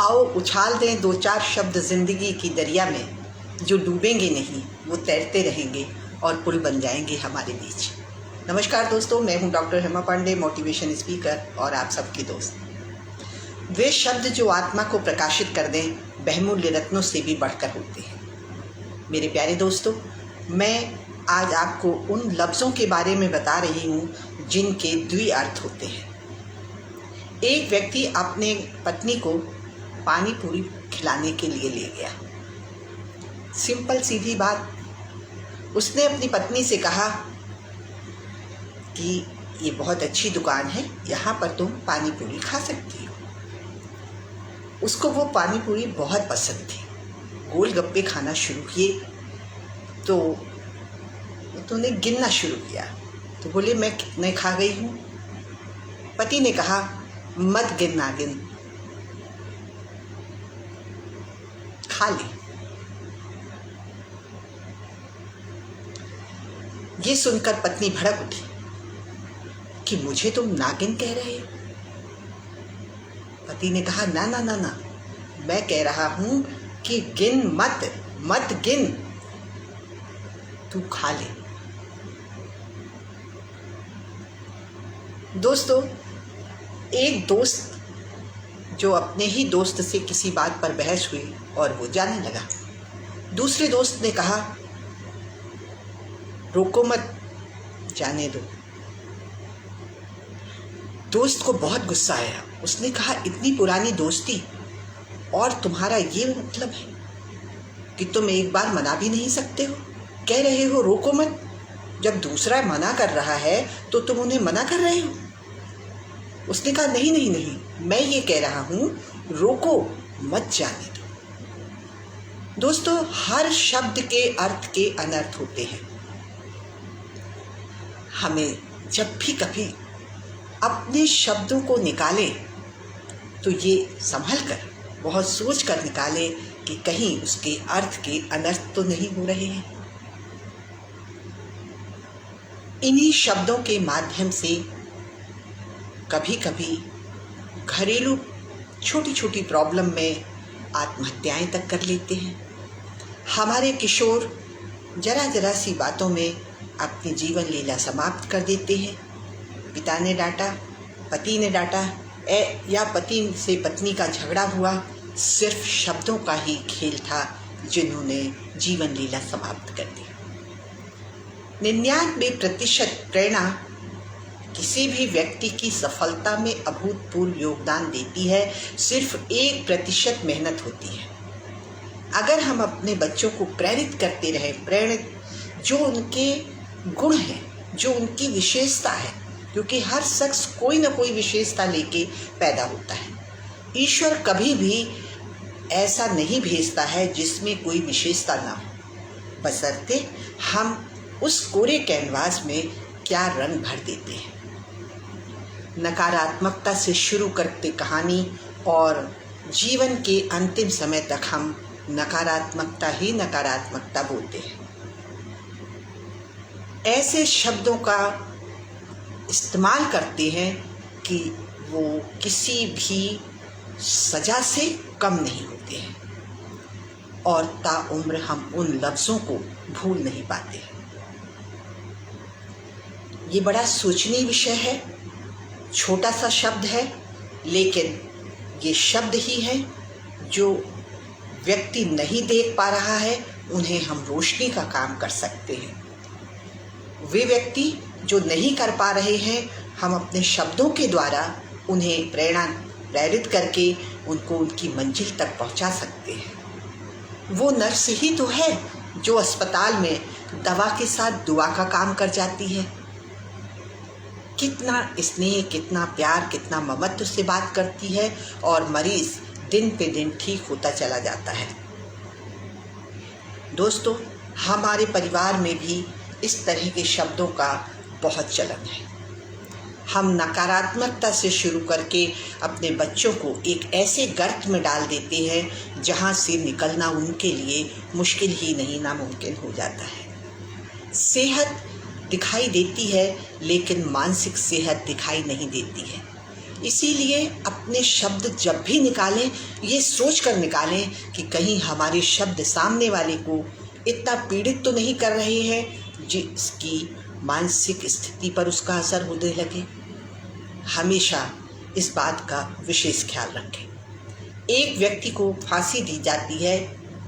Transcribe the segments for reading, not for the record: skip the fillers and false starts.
आओ उछाल दें दो चार शब्द ज़िंदगी की दरिया में, जो डूबेंगे नहीं वो तैरते रहेंगे और पुल बन जाएंगे हमारे बीच। नमस्कार दोस्तों, मैं हूं doctor Hema Pandey, motivation speaker और आप सबकी दोस्त। वे शब्द जो आत्मा को प्रकाशित कर दें बहुमूल्य रत्नों से भी बढ़कर होते हैं। मेरे प्यारे दोस्तों, मैं आज आपको उन लफ्ज़ों के बारे में बता रही हूँ जिनके द्विअर्थ होते हैं। एक व्यक्ति अपने पत्नी को पानी पूरी खिलाने के लिए ले गया। सिंपल सीधी बात, उसने अपनी पत्नी से कहा कि ये बहुत अच्छी दुकान है, यहाँ पर तुम पानी पूरी खा सकती हो। उसको वो पानी पूरी बहुत पसंद थी। गोलगप्पे खाना शुरू किए तो तूने गिनना शुरू किया, तो बोले मैं कितने खा गई हूँ। पति ने कहा मत गिनना, गिन, खा ले। ये सुनकर पत्नी भड़क उठी कि मुझे तुम नागिन कह रहे हो। पति ने कहा ना ना ना ना, मैं कह रहा हूं कि गिन मत, मत गिन, तू खा ले। दोस्तों, एक दोस्त जो अपने ही दोस्त से किसी बात पर बहस हुई और वो जाने लगा। दूसरे दोस्त ने कहा रोको मत, जाने दो। दोस्त को बहुत गुस्सा आया। उसने कहा इतनी पुरानी दोस्ती और तुम्हारा ये मतलब है कि तुम एक बार मना भी नहीं सकते हो? कह रहे हो रोको मत, जब दूसरा मना कर रहा है तो तुम उन्हें मना कर रहे हो। उसने कहा नहीं नहीं नहीं, मैं ये कह रहा हूँ रोको मत, जाने दो। दोस्तों, हर शब्द के अर्थ के अनर्थ होते हैं। हमें जब भी कभी अपने शब्दों को निकालें तो ये संभल कर, बहुत सोच कर निकालें कि कहीं उसके अर्थ के अनर्थ तो नहीं हो रहे हैं। इन्हीं शब्दों के माध्यम से कभी कभी घरेलू छोटी छोटी प्रॉब्लम में आत्महत्याएं तक कर लेते हैं। हमारे किशोर जरा जरा सी बातों में अपनी जीवन लीला समाप्त कर देते हैं। पिता ने डांटा, पति ने डांटा, या पति से पत्नी का झगड़ा हुआ, सिर्फ शब्दों का ही खेल था जिन्होंने जीवन लीला समाप्त कर दी। 99% प्रेरणा किसी भी व्यक्ति की सफलता में अभूतपूर्व योगदान देती है, सिर्फ 1% मेहनत होती है। अगर हम अपने बच्चों को प्रेरित करते रहें, जो उनके गुण है, जो उनकी विशेषता है, क्योंकि हर शख्स कोई ना कोई विशेषता लेके पैदा होता है। ईश्वर कभी भी ऐसा नहीं भेजता है जिसमें कोई विशेषता ना हो, बशर्ते हम उस कोरे कैनवास में क्या रंग भर देते हैं। नकारात्मकता से शुरू करते कहानी और जीवन के अंतिम समय तक हम नकारात्मकता ही नकारात्मकता बोलते हैं। ऐसे शब्दों का इस्तेमाल करते हैं कि वो किसी भी सजा से कम नहीं होते हैं और ताउम्र हम उन लफ्ज़ों को भूल नहीं पाते। ये बड़ा सोचनीय विषय है। छोटा सा शब्द है, लेकिन ये शब्द ही है जो व्यक्ति नहीं देख पा रहा है, उन्हें हम रोशनी का काम कर सकते हैं। वे व्यक्ति जो नहीं कर पा रहे हैं, हम अपने शब्दों के द्वारा उन्हें प्रेरित करके उनको उनकी मंजिल तक पहुंचा सकते हैं। वो नर्स ही तो है जो अस्पताल में दवा के साथ दुआ का काम कर जाती है। कितना स्नेह, कितना प्यार, कितना ममत्व से बात करती है और मरीज दिन पे दिन ठीक होता चला जाता है। दोस्तों, हमारे परिवार में भी इस तरह के शब्दों का बहुत चलन है। हम नकारात्मकता से शुरू करके अपने बच्चों को एक ऐसे गर्त में डाल देते हैं जहां से निकलना उनके लिए मुश्किल ही नहीं, नामुमकिन हो जाता है। सेहत दिखाई देती है, लेकिन मानसिक सेहत दिखाई नहीं देती है। इसीलिए अपने शब्द जब भी निकालें, ये सोच कर निकालें कि कहीं हमारे शब्द सामने वाले को इतना पीड़ित तो नहीं कर रहे हैं जिसकी मानसिक स्थिति पर उसका असर होने लगे। हमेशा इस बात का विशेष ख्याल रखें। एक व्यक्ति को फांसी दी जाती है,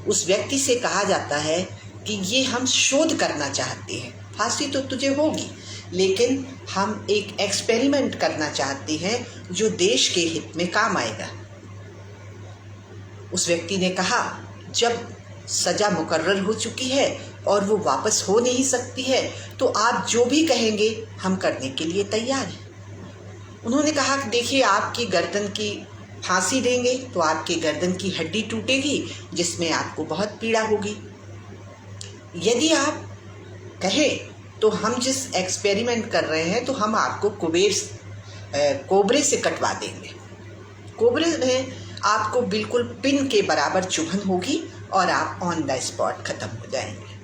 उस व्यक्ति से कहा जाता है कि ये हम शोध करना चाहते हैं, फांसी तो तुझे होगी, लेकिन हम एक एक्सपेरिमेंट करना चाहते हैं जो देश के हित में काम आएगा। उस व्यक्ति ने कहा, जब सजा मुकर्रर हो चुकी है और वो वापस हो नहीं सकती है, तो आप जो भी कहेंगे हम करने के लिए तैयार हैं। उन्होंने कहा कि देखिए, आपकी गर्दन की फांसी देंगे तो आपके गर्दन की हड्डी टूटेगी, जिसमें आपको बहुत पीड़ा होगी। यदि आप कहें तो हम जिस एक्सपेरिमेंट कर रहे हैं तो हम आपको कोबरे से कटवा देंगे। कोबरे में आपको बिल्कुल पिन के बराबर चुभन होगी और आप ऑन द स्पॉट खत्म हो जाएंगे।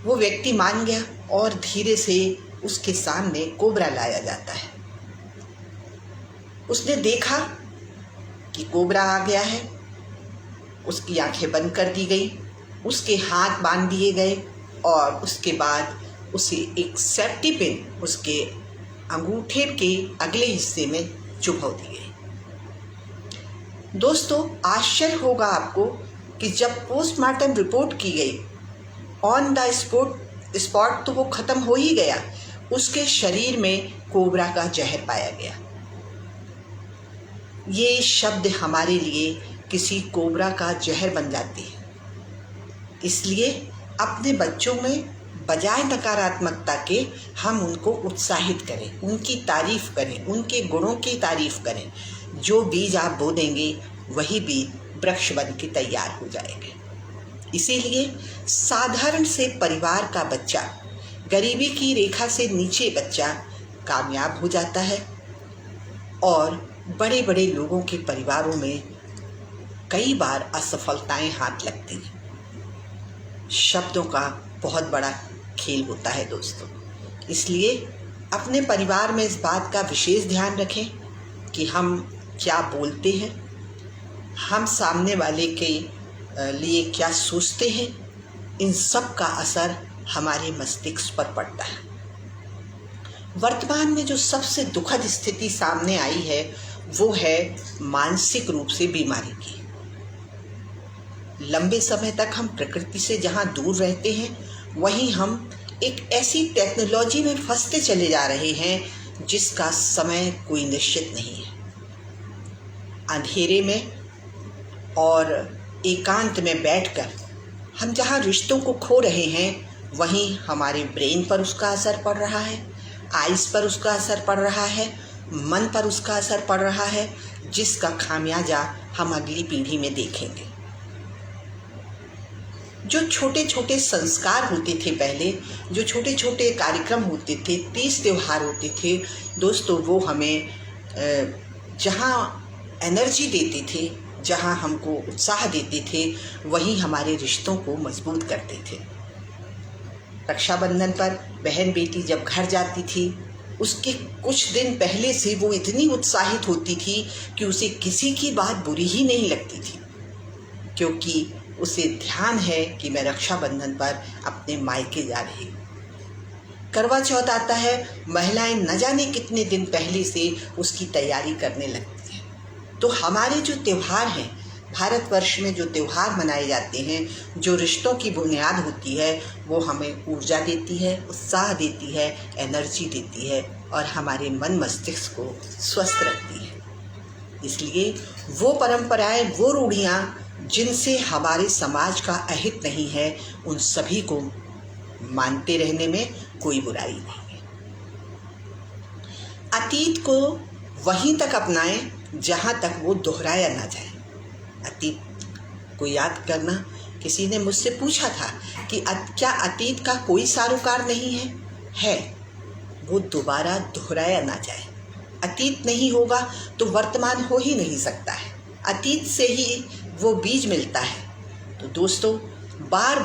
वो व्यक्ति मान गया और धीरे से उसके सामने कोबरा लाया जाता है। उसने देखा कि कोबरा आ गया है, उसकी आंखें बंद कर दी गई, उसके हाथ बांध दिए गए और उसके बाद उसे एक सेफ्टी पिन उसके अंगूठे के अगले हिस्से में चुभा दी गई। दोस्तों, आश्चर्य होगा आपको कि जब पोस्टमार्टम रिपोर्ट की गई, ऑन द स्पॉट तो वो खत्म हो ही गया, उसके शरीर में कोबरा का जहर पाया गया। ये शब्द हमारे लिए किसी कोबरा का जहर बन जाते हैं। इसलिए अपने बच्चों में बजाय नकारात्मकता के हम उनको उत्साहित करें, उनकी तारीफ करें, उनके गुणों की तारीफ करें। जो बीज आप बो देंगे वही बीज वृक्ष बन के तैयार हो जाएंगे। इसीलिए साधारण से परिवार का बच्चा, गरीबी की रेखा से नीचे बच्चा कामयाब हो जाता है और बड़े बड़े लोगों के परिवारों में कई बार असफलताएं हाथ लगती हैं। शब्दों का बहुत बड़ा खेल होता है दोस्तों। इसलिए अपने परिवार में इस बात का विशेष ध्यान रखें कि हम क्या बोलते हैं, हम सामने वाले के लिए क्या सोचते हैं। इन सब का असर हमारे मस्तिष्क पर पड़ता है। वर्तमान में जो सबसे दुखद स्थिति सामने आई है वो है मानसिक रूप से बीमारी की। लंबे समय तक हम प्रकृति से जहाँ दूर रहते हैं, वहीं हम एक ऐसी टेक्नोलॉजी में फंसते चले जा रहे हैं जिसका समय कोई निश्चित नहीं है। अंधेरे में और एकांत में बैठकर हम जहाँ रिश्तों को खो रहे हैं, वहीं हमारे ब्रेन पर उसका असर पड़ रहा है, आइज़ पर उसका असर पड़ रहा है, मन पर उसका असर पड़ रहा है, जिसका खामियाजा हम अगली पीढ़ी में देखेंगे। जो छोटे छोटे संस्कार होते थे पहले, जो छोटे छोटे कार्यक्रम होते थे, तीज त्योहार होते थे दोस्तों, वो हमें जहाँ एनर्जी देते थे, जहाँ हमको उत्साह देते थे, वहीं हमारे रिश्तों को मजबूत करते थे। रक्षाबंधन पर बहन बेटी जब घर जाती थी, उसके कुछ दिन पहले से वो इतनी उत्साहित होती थी कि उसे किसी की बात बुरी ही नहीं लगती थी, क्योंकि उसे ध्यान है कि मैं रक्षाबंधन पर अपने मायके जा रही हूँ। करवा चौथ आता है, महिलाएं न जाने कितने दिन पहले से उसकी तैयारी करने लगती हैं। तो हमारे जो त्यौहार हैं, भारतवर्ष में जो त्यौहार मनाए जाते हैं, जो रिश्तों की बुनियाद होती है, वो हमें ऊर्जा देती है, उत्साह देती है, एनर्जी देती है और हमारे मन मस्तिष्क को स्वस्थ रखती है। इसलिए वो परंपराएं, वो रूढ़ियाँ जिनसे हमारे समाज का अहित नहीं है, उन सभी को मानते रहने में कोई बुराई नहीं है। अतीत को वहीं तक अपनाएं जहाँ तक वो दोहराया ना जाए। अतीत को याद करना, किसी ने मुझसे पूछा था कि क्या अतीत का कोई सारोकार नहीं है? वो दोबारा दोहराया ना जाए। अतीत नहीं होगा तो वर्तमान हो ही नहीं सकता है। अतीत से ही वो बीज मिलता है। तो दोस्तों, बार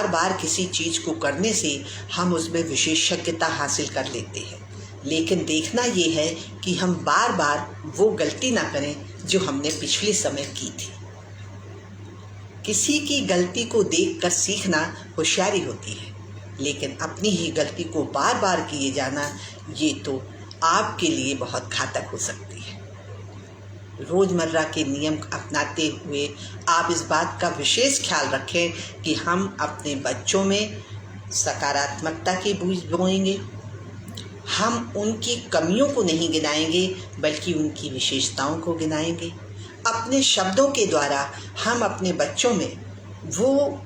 बार किसी चीज़ को करने से हम उसमें विशेषज्ञता हासिल कर लेते हैं, लेकिन देखना ये है कि हम बार बार वो गलती ना करें जो हमने पिछले समय की थी। किसी की गलती को देखकर सीखना होशियारी होती है, लेकिन अपनी ही गलती को बार बार किए जाना ये तो आपके लिए बहुत घातक हो सकती है। रोज़मर्रा के नियम अपनाते हुए आप इस बात का विशेष ख्याल रखें कि हम अपने बच्चों में सकारात्मकता के बीज बोएंगे। हम उनकी कमियों को नहीं गिनाएंगे, बल्कि उनकी विशेषताओं को गिनाएंगे। अपने शब्दों के द्वारा हम अपने बच्चों में वो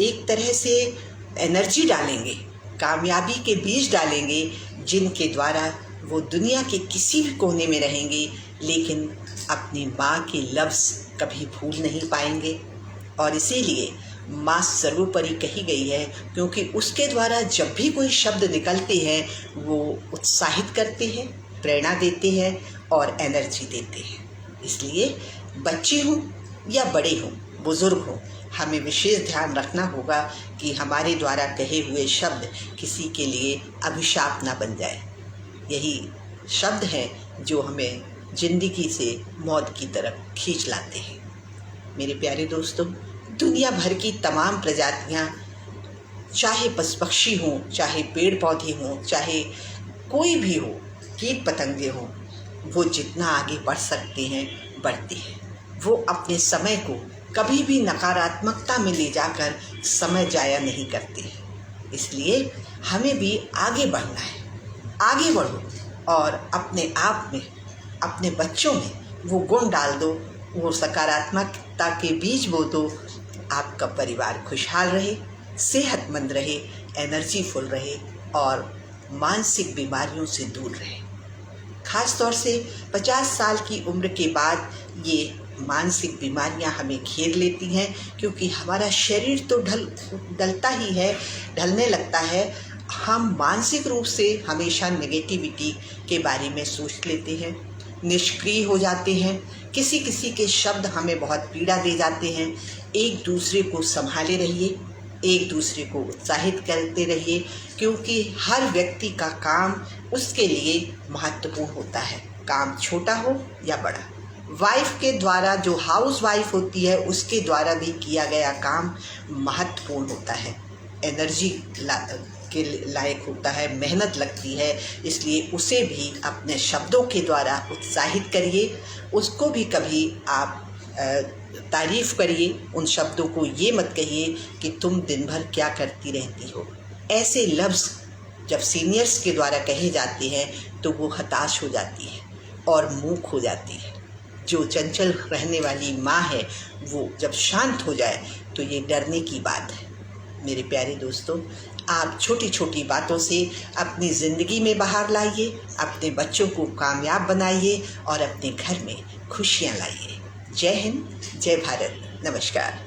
एक तरह से एनर्जी डालेंगे, कामयाबी के बीज डालेंगे, जिनके द्वारा वो दुनिया के किसी भी कोने में रहेंगे, लेकिन अपनी माँ के लफ्ज़ कभी भूल नहीं पाएंगे। और इसीलिए माँ सर्वोपरि कही गई है, क्योंकि उसके द्वारा जब भी कोई शब्द निकलते हैं वो उत्साहित करते हैं, प्रेरणा देते हैं और एनर्जी देते हैं। इसलिए बच्चे हों या बड़े हों, बुज़ुर्ग हों, हमें विशेष ध्यान रखना होगा कि हमारे द्वारा कहे हुए शब्द किसी के लिए अभिशाप ना बन जाए। यही शब्द हैं जो हमें ज़िंदगी से मौत की तरफ खींच लाते हैं। मेरे प्यारे दोस्तों, दुनिया भर की तमाम प्रजातियां, चाहे पशु पक्षी हों, चाहे पेड़ पौधे हों, चाहे कोई भी हो, कीट पतंगे हों, वो जितना आगे बढ़ सकते हैं बढ़ते हैं। वो अपने समय को कभी भी नकारात्मकता में ले जाकर समय जाया नहीं करते हैं। इसलिए हमें भी आगे बढ़ना है। आगे बढ़ो और अपने आप में, अपने बच्चों में वो गुण डाल दो, वो सकारात्मकता के बीज बो दो। आपका परिवार खुशहाल रहे, सेहतमंद रहे, एनर्जीफुल रहे और मानसिक बीमारियों से दूर रहे। ख़ास तौर से 50 साल की उम्र के बाद ये मानसिक बीमारियां हमें घेर लेती हैं, क्योंकि हमारा शरीर तो ढलता ही है, ढलने लगता है। हम मानसिक रूप से हमेशा नेगेटिविटी के बारे में सोच लेते हैं, निष्क्रिय हो जाते हैं। किसी किसी के शब्द हमें बहुत पीड़ा दे जाते हैं। एक दूसरे को संभाले रहिए, एक दूसरे को उत्साहित करते रहिए, क्योंकि हर व्यक्ति का काम उसके लिए महत्वपूर्ण होता है, काम छोटा हो या बड़ा। वाइफ के द्वारा, जो हाउस वाइफ होती है, उसके द्वारा भी किया गया काम महत्वपूर्ण होता है, एनर्जी के लायक होता है, मेहनत लगती है। इसलिए उसे भी अपने शब्दों के द्वारा उत्साहित करिए, उसको भी कभी आप तारीफ़ करिए। उन शब्दों को ये मत कहिए कि तुम दिन भर क्या करती रहती हो। ऐसे लफ्ज़ जब सीनियर्स के द्वारा कहे जाते हैं तो वो हताश हो जाती है और मूक हो जाती है। जो चंचल रहने वाली माँ है वो जब शांत हो जाए तो ये डरने की बात है। मेरे प्यारे दोस्तों, आप छोटी छोटी बातों से अपनी ज़िंदगी में बाहर लाइए, अपने बच्चों को कामयाब बनाइए और अपने घर में खुशियाँ लाइए। जय हिंद, जय भारत, नमस्कार।